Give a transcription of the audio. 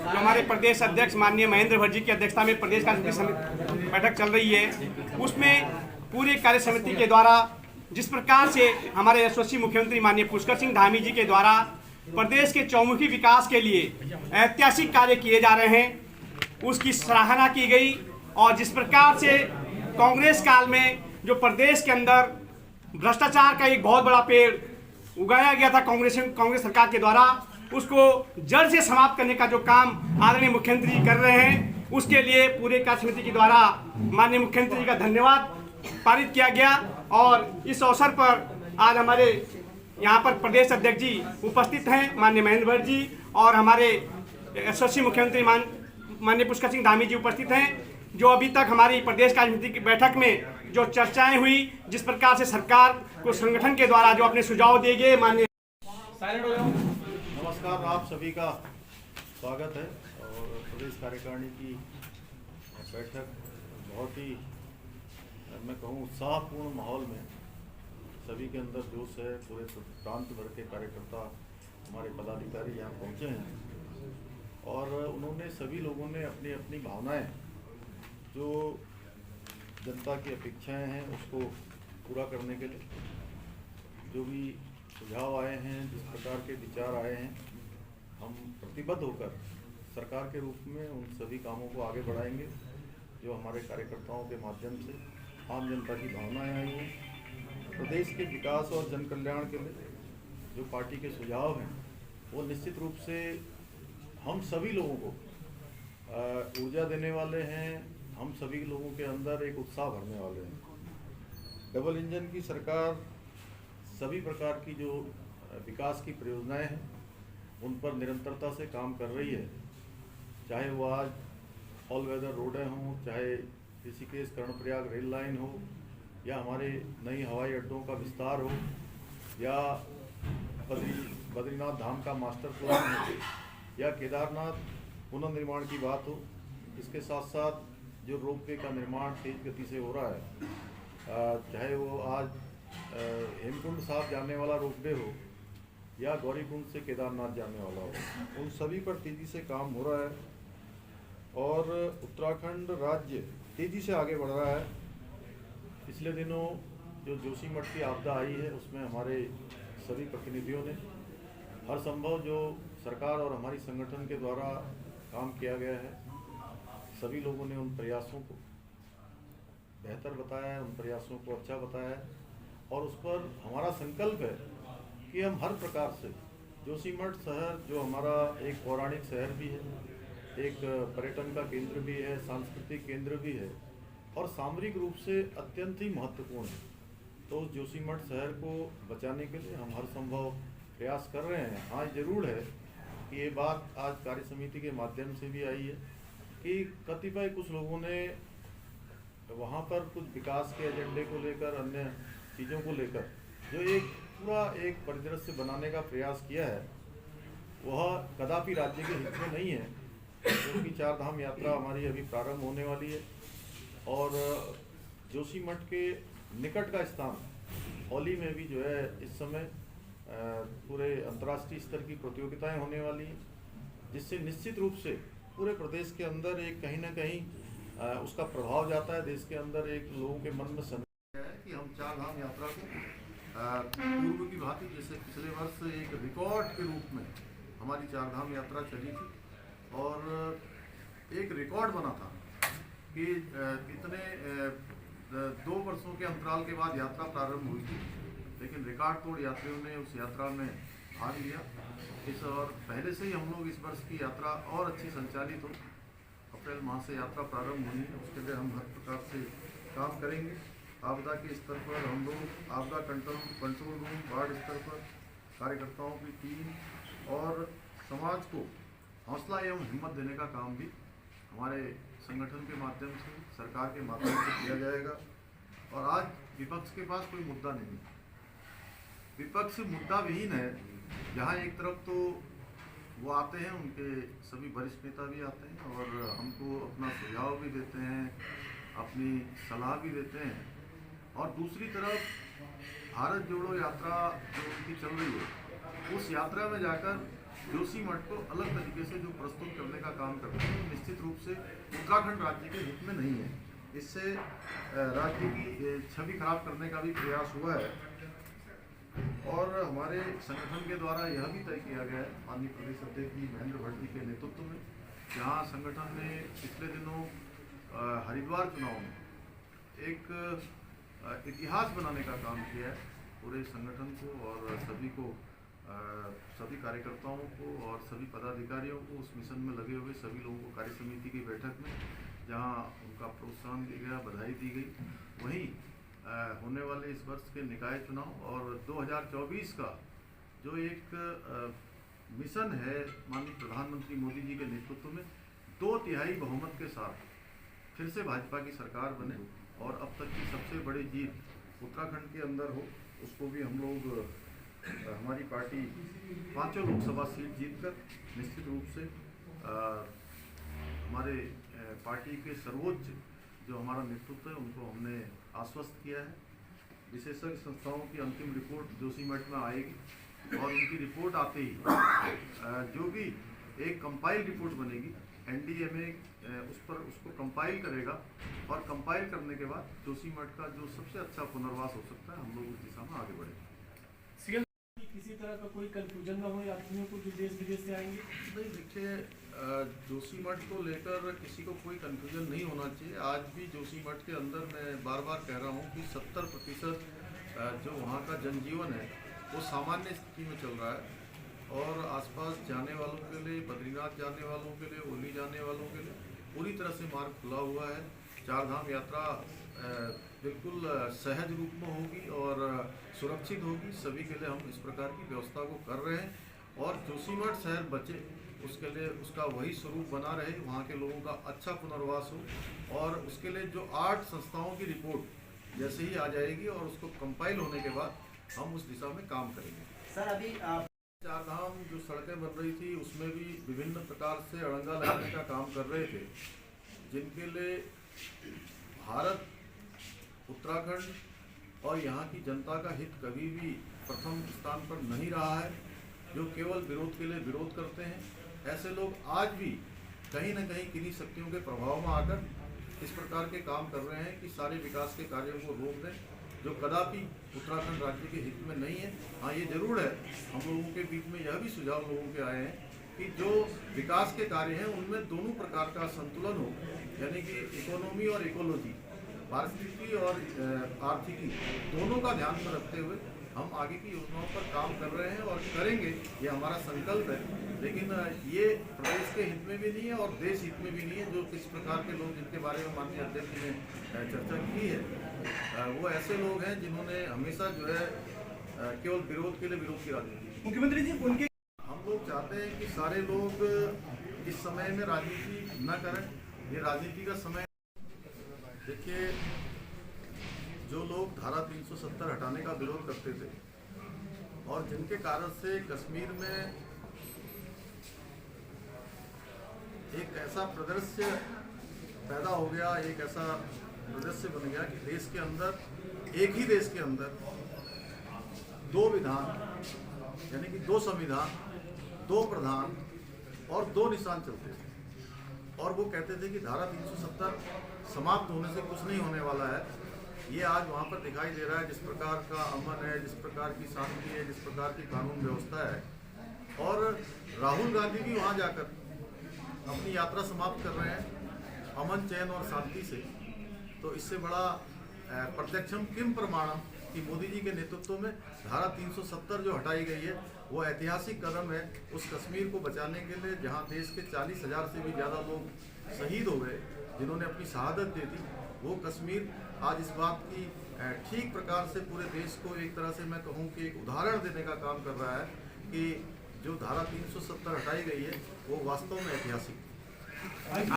जो हमारे प्रदेश अध्यक्ष माननीय महेंद्र भट्ट जी की अध्यक्षता में प्रदेश कार्य समिति बैठक चल रही है, उसमें पूरी कार्य समिति के द्वारा जिस प्रकार से हमारे यशस्वी मुख्यमंत्री माननीय पुष्कर सिंह धामी जी के द्वारा प्रदेश के चौमुखी विकास के लिए ऐतिहासिक कार्य किए जा रहे हैं, उसकी सराहना की गई। और जिस प्रकार से कांग्रेस काल में जो प्रदेश के अंदर भ्रष्टाचार का एक बहुत बड़ा पेड़ उगाया गया था कांग्रेस सरकार के द्वारा, उसको जड़ से समाप्त करने का जो काम आदरणीय मुख्यमंत्री जी कर रहे हैं, उसके लिए पूरे कार्य समिति के द्वारा माननीय मुख्यमंत्री जी का धन्यवाद पारित किया गया। और इस अवसर पर आज हमारे यहाँ पर प्रदेश अध्यक्ष जी उपस्थित हैं, माननीय महेंद्र भट्ट जी, और हमारे यशस्वी मुख्यमंत्री माननीय पुष्कर सिंह धामी जी उपस्थित हैं। जो अभी तक हमारी प्रदेश कार्य समिति की बैठक में जो चर्चाएं हुई, जिस प्रकार से सरकार को संगठन के द्वारा जो अपने सुझाव दिए गए, माननीय नमस्कार, आप सभी का स्वागत है। और प्रदेश कार्यकारिणी की बैठक बहुत ही, मैं कहूँ, उत्साहपूर्ण माहौल में सभी के अंदर जोश है। पूरे प्रांत भर के कार्यकर्ता, हमारे पदाधिकारी यहाँ पहुँचे हैं और उन्होंने, सभी लोगों ने अपनी अपनी भावनाएं, जो जनता की अपेक्षाएं हैं, उसको पूरा करने के लिए जो भी सुझाव आए हैं, जिस प्रकार के विचार आए हैं, हम प्रतिबद्ध होकर सरकार के रूप में उन सभी कामों को आगे बढ़ाएंगे जो हमारे कार्यकर्ताओं के माध्यम से आम जनता की भावनाएं आई हैं। प्रदेश के विकास और जन कल्याण के लिए जो पार्टी के सुझाव हैं, वो निश्चित रूप से हम सभी लोगों को ऊर्जा देने वाले हैं, हम सभी लोगों के अंदर एक उत्साह भरने वाले हैं। डबल इंजन की सरकार सभी प्रकार की जो विकास की परियोजनाएं हैं, उन पर निरंतरता से काम कर रही है। चाहे वो आज ऑल वेदर रोडें हों, चाहे ऋषिकेश कर्णप्रयाग रेल लाइन हो, या हमारे नई हवाई अड्डों का विस्तार हो, या बद्रीनाथ धाम का मास्टर प्लान हो, या केदारनाथ पुनर्निर्माण की बात हो। इसके साथ साथ जो रोपवे का निर्माण तेज गति से हो रहा है, चाहे वो आज हेमकुंड साहब जाने वाला रोपवे हो या गौरीकुंड से केदारनाथ जाने वाला हो, उन सभी पर तेजी से काम हो रहा है और उत्तराखंड राज्य तेजी से आगे बढ़ रहा है। पिछले दिनों जो जोशीमठ की आपदा आई है, उसमें हमारे सभी प्रतिनिधियों ने हर संभव जो सरकार और हमारी संगठन के द्वारा काम किया गया है, सभी लोगों ने उन प्रयासों को बेहतर बताया है, उन प्रयासों को अच्छा बताया है। और उस पर हमारा संकल्प है कि हम हर प्रकार से जोशीमठ शहर, जो हमारा एक पौराणिक शहर भी है, एक पर्यटन का केंद्र भी है, सांस्कृतिक केंद्र भी है और सामरिक रूप से अत्यंत ही महत्वपूर्ण है, तो उस जोशीमठ शहर को बचाने के लिए हम हर संभव प्रयास कर रहे हैं। हाँ, जरूर है कि ये बात आज कार्य समिति के माध्यम से भी आई है कि कतिपय कुछ लोगों ने वहाँ पर कुछ विकास के एजेंडे को लेकर, अन्य चीज़ों को लेकर जो एक पूरा एक परिदृश्य बनाने का प्रयास किया है, वह कदापि राज्य के हित में नहीं है। क्योंकि चार धाम यात्रा हमारी अभी प्रारंभ होने वाली है और जोशीमठ के निकट का स्थान हौली में भी जो है इस समय पूरे अंतर्राष्ट्रीय स्तर की प्रतियोगिताएं होने वाली हैं, जिससे निश्चित रूप से पूरे प्रदेश के अंदर एक कहीं ना कहीं उसका प्रभाव जाता है। देश के अंदर एक लोगों के मन में संदेह है कि हम चार धाम यात्रा को पूर्व की भांति, जैसे पिछले वर्ष एक रिकॉर्ड के रूप में हमारी चार धाम यात्रा चली थी और एक रिकॉर्ड बना था कि इतने 2 वर्षों के अंतराल के बाद यात्रा प्रारंभ हुई थी, लेकिन रिकॉर्ड तोड़ यात्रियों ने उस यात्रा में भाग लिया। और पहले से ही हम लोग इस वर्ष की यात्रा और अच्छी संचालित हो, अप्रैल माह से यात्रा प्रारंभ हुई है, उसके लिए हम हर प्रकार से काम करेंगे। आपदा के स्तर पर हम लोग आपदा कंट्रोल रूम, वार्ड स्तर पर कार्यकर्ताओं की टीम और समाज को हौसला एवं हिम्मत देने का काम भी हमारे संगठन के माध्यम से, सरकार के माध्यम से किया जाएगा। और आज विपक्ष के पास कोई मुद्दा नहीं है, विपक्ष मुद्दा विहीन है। जहाँ एक तरफ तो वो आते हैं, उनके सभी वरिष्ठ नेता भी आते हैं और हमको अपना सुझाव भी देते हैं, अपनी सलाह भी देते हैं, और दूसरी तरफ भारत जोड़ो यात्रा जो उनकी चल रही है, उस यात्रा में जाकर जोशीमठ को अलग तरीके से जो प्रस्तुत करने का काम करते हैं, निश्चित रूप से उत्तराखंड राज्य के हित में नहीं है। इससे राज्य की छवि खराब करने का भी प्रयास हुआ है। और हमारे संगठन के द्वारा यह भी तय किया गया है माननीय प्रदेश अध्यक्ष जी महेंद्र भट्ट जी के नेतृत्व में, जहां संगठन ने पिछले दिनों हरिद्वार चुनाव में एक इतिहास बनाने का काम किया है पूरे संगठन को और सभी कार्यकर्ताओं को और सभी पदाधिकारियों को उस मिशन में लगे हुए सभी लोगों को कार्य समिति की बैठक में जहां उनका प्रोत्साहन दिया गया, बधाई दी गई। वहीं होने वाले इस वर्ष के निकाय चुनाव और 2024 का जो एक मिशन है माननीय प्रधानमंत्री मोदी जी के नेतृत्व में 2/3 बहुमत के साथ फिर से भाजपा की सरकार बने और अब तक की सबसे बड़ी जीत उत्तराखंड के अंदर हो, उसको भी हम लोग हमारी पार्टी 5 लोकसभा सीट जीतकर निश्चित रूप से हमारे पार्टी के सर्वोच्च जो हमारा नेतृत्व है उनको हमने आश्वस्त किया है। विशेषज्ञ संस्थाओं की अंतिम रिपोर्ट जोशीमठ में आएगी और उनकी रिपोर्ट आते ही जो भी एक कंपाइल रिपोर्ट बनेगी, NDMA उसको कंपाइल करेगा और कंपाइल करने के बाद जोशीमठ का जो सबसे अच्छा पुनर्वास हो सकता है, हम लोग उस दिशा में आगे बढ़ेंगे। किसी तरह का कोई कंफ्यूजन ना हो यात्रियों को जो देश विदेश से आएंगे? नहीं, देखिए जोशीमठ को लेकर किसी को कोई कंफ्यूजन नहीं होना चाहिए। आज भी जोशीमठ के अंदर मैं बार बार कह रहा हूँ कि 70% जो वहाँ का जनजीवन है वो सामान्य स्थिति में चल रहा है और आसपास जाने वालों के लिए, बद्रीनाथ जाने वालों के लिए, ओली जाने वालों के लिए पूरी तरह से मार्ग खुला हुआ है। 4 धाम यात्रा बिल्कुल सहज रूप में होगी और सुरक्षित होगी। सभी के लिए हम इस प्रकार की व्यवस्था को कर रहे हैं और जोशीमठ शहर बचे उसके लिए उसका वही स्वरूप बना रहे, वहाँ के लोगों का अच्छा पुनर्वास हो और उसके लिए जो 8 संस्थाओं की रिपोर्ट जैसे ही आ जाएगी और उसको कंपाइल होने के बाद हम उस दिशा में काम करेंगे। सर अभी 4 धाम जो सड़कें बन रही थी उसमें भी विभिन्न प्रकार से अड़ंगा लगाने का काम कर रहे थे, जिनके लिए भारत, उत्तराखंड और यहाँ की जनता का हित कभी भी प्रथम स्थान पर नहीं रहा है। जो केवल विरोध के लिए विरोध करते हैं, ऐसे लोग आज भी कहीं न कहीं किन्हीं शक्तियों के प्रभाव में आकर इस प्रकार के काम कर रहे हैं कि सारे विकास के कार्यों को रोक दें, जो कदापि उत्तराखंड राज्य के हित में नहीं है। हाँ, ये जरूर है, हम लोगों के बीच में यह भी सुझाव लोगों के आए हैं कि जो विकास के कार्य हैं उनमें दोनों प्रकार का संतुलन हो, यानी कि इकोनॉमी और इकोलॉजी, पारिस्थितिकी और आर्थिकी, दोनों का ध्यान में रखते हुए हम आगे की योजनाओं पर काम कर रहे हैं और करेंगे, ये हमारा संकल्प है। लेकिन ये प्रदेश के हित में भी नहीं है और देश हित में भी नहीं है। जो किस प्रकार के लोग जिनके बारे में माननीय अध्यक्ष जी ने चर्चा की है, वो ऐसे लोग हैं जिन्होंने हमेशा जो है केवल विरोध के लिए विरोध की राजनीति की। मुख्यमंत्री जी, उनके हम लोग चाहते हैं कि सारे लोग इस समय में राजनीति न करें, ये राजनीति का समय। देखिए, जो लोग धारा 370 हटाने का विरोध करते थे और जिनके कारण से कश्मीर में एक ऐसा परिदृश्य पैदा हो गया, एक ऐसा परिदृश्य बन गया कि देश के अंदर, एक ही देश के अंदर 2 विधान यानी कि 2 संविधान, 2 प्रधान और 2 निशान चलते थे और वो कहते थे कि धारा 370 समाप्त होने से कुछ नहीं होने वाला है। ये आज वहाँ पर दिखाई दे रहा है, जिस प्रकार का अमन है, जिस प्रकार की शांति है, जिस प्रकार की कानून व्यवस्था है। और राहुल गांधी भी वहाँ जाकर अपनी यात्रा समाप्त कर रहे हैं अमन, चैन और शांति से। तो इससे बड़ा प्रत्यक्षम किम प्रमाणम कि मोदी जी के नेतृत्व में धारा 370 जो हटाई गई है वो ऐतिहासिक कदम है उस कश्मीर को बचाने के लिए, जहाँ देश के 40,000 से भी ज़्यादा लोग शहीद हो गए, जिन्होंने अपनी शहादत दे दी। वो कश्मीर आज इस बात की ठीक प्रकार से पूरे देश को एक तरह से मैं कहूँ कि एक उदाहरण देने का काम कर रहा है कि जो धारा 370 हटाई गई है वो वास्तव में ऐतिहासिक है।